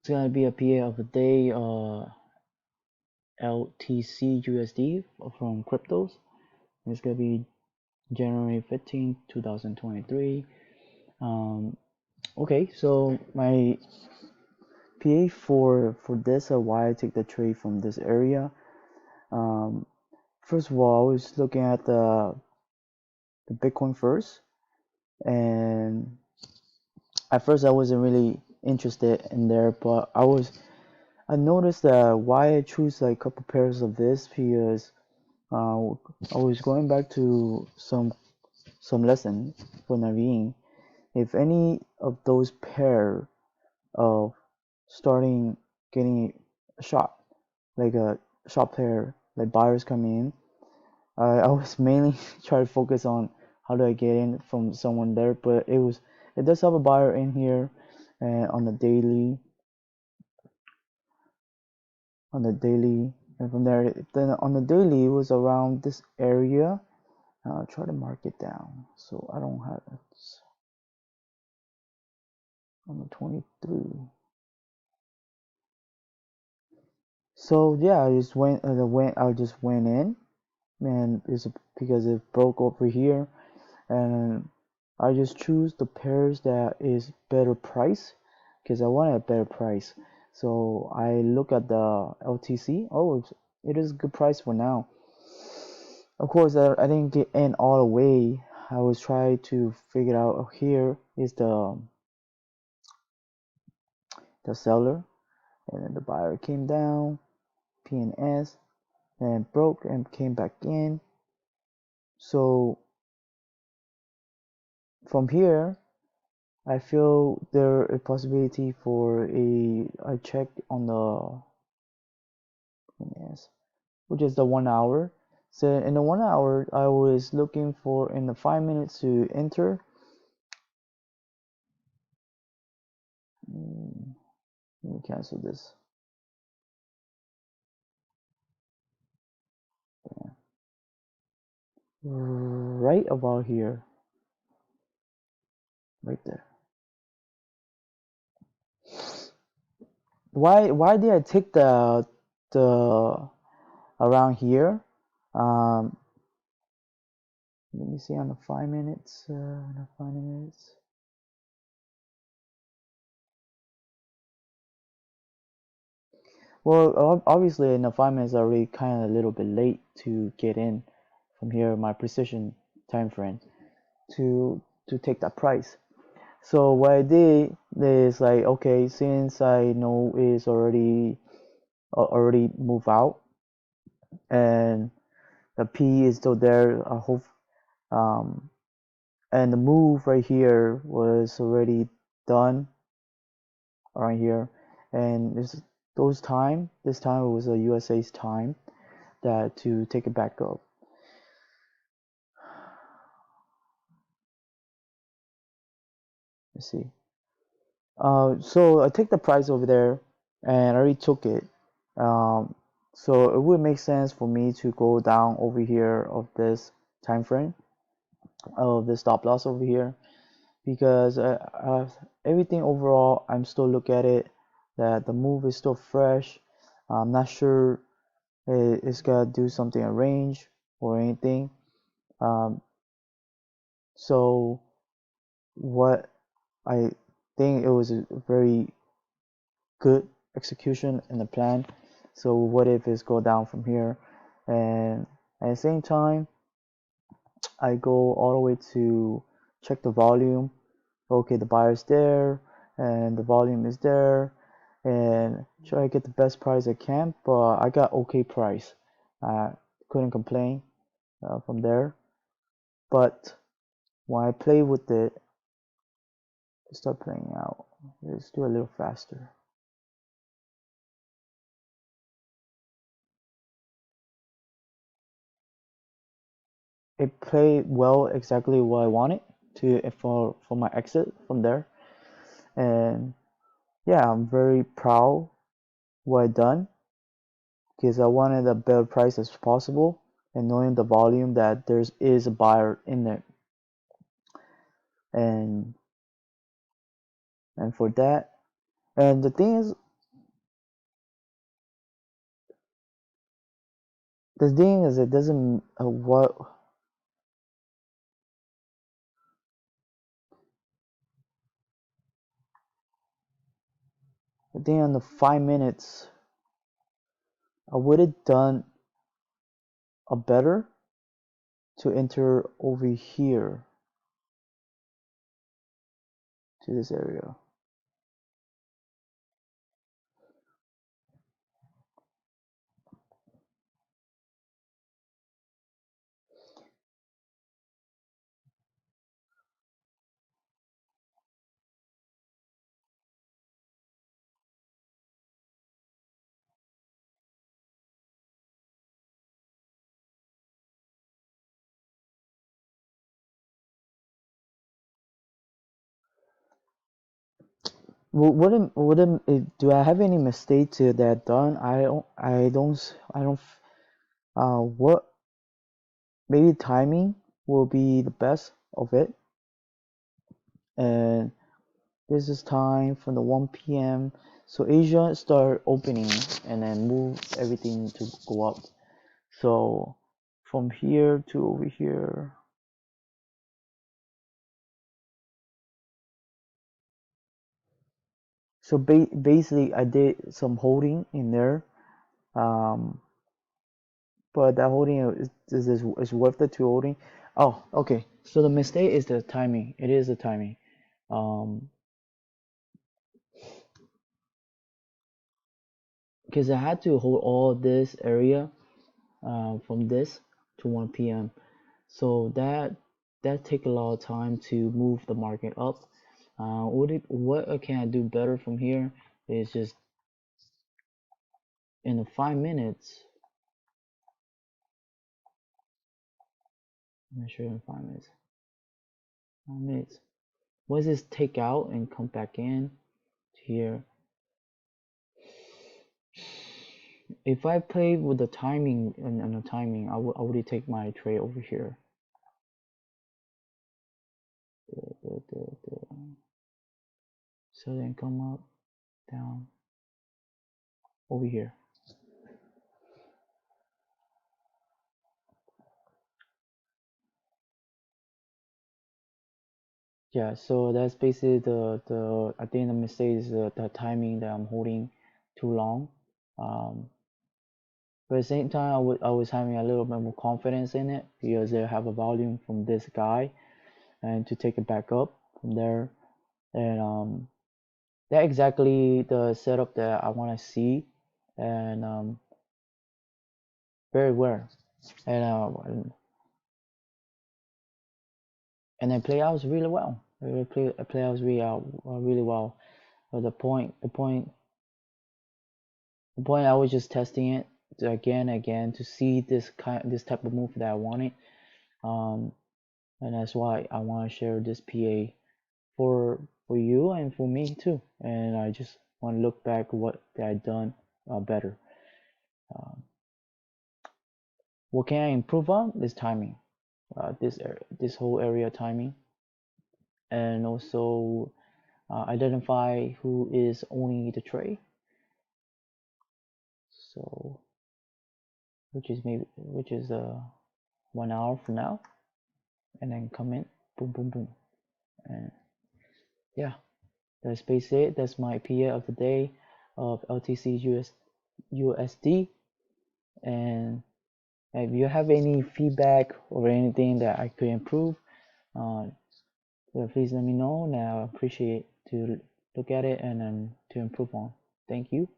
It's gonna be a PA of the day, LTCUSD from cryptos. It's gonna be January 15th, 2023. Um, okay, so my PA for this, why I take the trade from this area. Um, First of all, I was looking at the Bitcoin first, and at first I wasn't really interested in there, but I noticed that why I choose like a couple pairs of this because uh, I was going back to some lesson for Naveen. If any of those pair of starting getting a shot, like a shot pair, like buyers coming in, I was mainly trying to focus on how do I get in from someone there, but it does have a buyer in here, and on the daily, and from there, then on the daily it was around this area. I'll try to mark it down so I don't have it on the 23. So yeah, I just went in, and it's because it broke over here, and I just choose the pairs that is better price because I want a better price. So I look at the LTC. Oh, it is a good price for now. Of course, I didn't get in all the way. I was trying to figure out, oh, here is the seller, and then the buyer came down, PNS, and broke and came back in. So from here, I feel there a possibility for I checked on the PNS, which is the 1 hour. So in the 1 hour, I was looking for in the 5 minutes to enter. Let me cancel this. Yeah. Right about here, right there. Why did I take the around here? Um, Let me see on the 5 minutes. On the 5 minutes. Well, obviously in the 5 minutes, I already kind of a little bit late to get in from here. My precision time frame to take that price. So what I did is like, okay, since I know it's already moved out and the P is still there, I hope um and the move right here was already done around here, and this time it was a USA's time that to take it back up. Let's see. So I take the price over there, and I already took it. Um, so it would make sense for me to go down over here of this time frame of the stop loss over here because everything overall, I'm still look at it that the move is still fresh. I'm not sure it's gonna do something in range or anything. Um, so what I think it was a very good execution in the plan. So what if it's go down from here? And at the same time, I go all the way to check the volume. Okay, the buyer's there and the volume is there, and try to get the best price I can. But I got okay price. I couldn't complain from there. But when I play with it, start playing out. Let's do a little faster. It played well exactly what I wanted to for my exit from there, and yeah, I'm very proud what I done because I wanted a better price as possible, and knowing the volume that there's is a buyer in there, and for that, and the thing is, The thing is, it doesn't what the thing on the 5 minutes. I would have done a better to enter over here to this area. Do I have any mistake to that done? I don't, what, maybe timing will be the best of it. And this is time from the 1 p.m. So Asia start opening and then move everything to go up. So from here to over here. So basically, I did some holding in there, um, but that holding is worth it to holding. Oh, okay. So the mistake is the timing. It is the timing. Um, because I had to hold all this area from this to 1 p.m. So that take a lot of time to move the market up. What can I do better from here is just in the 5 minutes. I'm not sure in 5 minutes. 5 minutes. What is this? Take out and come back in here. If I play with the timing and the timing, I would take my trade over here. So then come up, down, over here. Yeah, so that's basically the I think the mistake is the timing that I'm holding too long. But at the same time, I was having a little bit more confidence in it because they have a volume from this guy and to take it back up from there. And that exactly the setup that I want to see, and very well. And and then play out really well. Play out really well. But the point I was just testing it again and again to see this type of move that I wanted. Um, and that's why I want to share this PA for you and for me too. And I just want to look back what I done better. Um, what can I improve on? This timing, this whole area timing, and also identify who is owning the trade. So which is 1 hour from now, and then come in, boom, boom, boom, and yeah, that's basically it. That's my PA of the day of LTC USD. And if you have any feedback or anything that I could improve, uh, please let me know, and I appreciate to look at it and to improve on. Thank you.